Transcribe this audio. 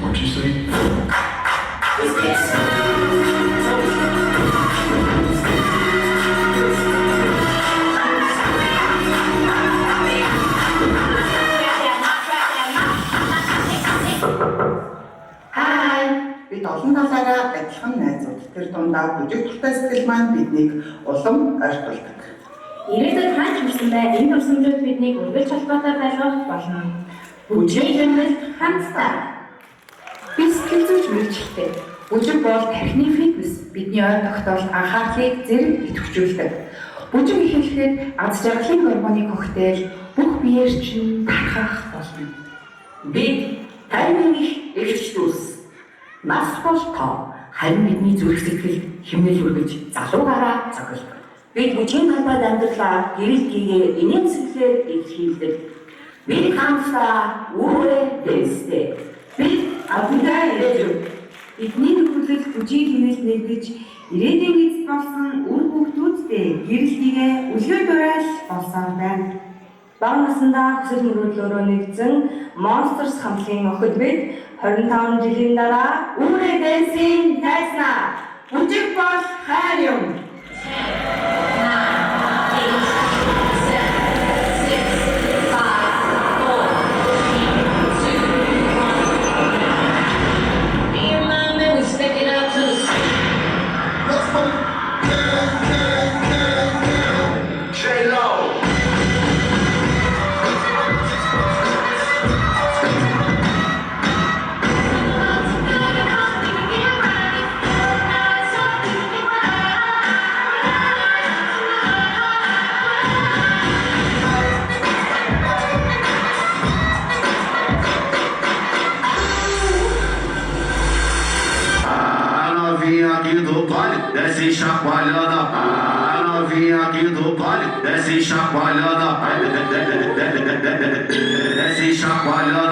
What'd you say? Бид олон талаараа адилхан найзууд. Тэр дундаа бүжиг туртай сэтгэл маань биднийг улам ойртуулдаг. Ирээдүйд хаач хүрсэндээ энэ тусламжууд биднийг үргэлж холбоотой байлгах болно. Бүжиг хэмнэл хамтдаа. Би сэтгэл зүйч мэргэжилтэй. Бүжиг бол тархины фитнес. Бидний ойр тогтоол анхаарлыг зэрэг идэвхжүүлдэг. Бүжиг эхлэхэд аз жаргалын гормоны коктейл бүх биеэр чинь тархах болно. Бид таймын ихч дүүс. Нас бол тоо. Харин бидний зүрх сэтгэл хэмнэл үргэж залуугаараа цогцолдог. Бид бүжгийн талбайд амьдралаа гэрэл гээгээ инээн сэтгэлээр илэрхийлдэг. Бид хамтдаа үүрээ дэстэй. Бид авдаа ирээдүйн Бидний нөхөрлөл бүжиг хэмнэлд нэгдэж ирээдүйн эзэд болсон үр хүүхдүүдтэй гэрэлтийгээ үлгэр дуурайл болсон байна. Бага насндаа хүсэл мөрөөдлөөрөө нэгдсэн Monsters хамтлагийн охид бид 25 жилийн дараа Үүрээ дэсийн тайзнаа. Бүжиг бол хайр юм. Desce chacoalhando a novinha aqui do baile, desce chacoalhando, desce chacoalhando.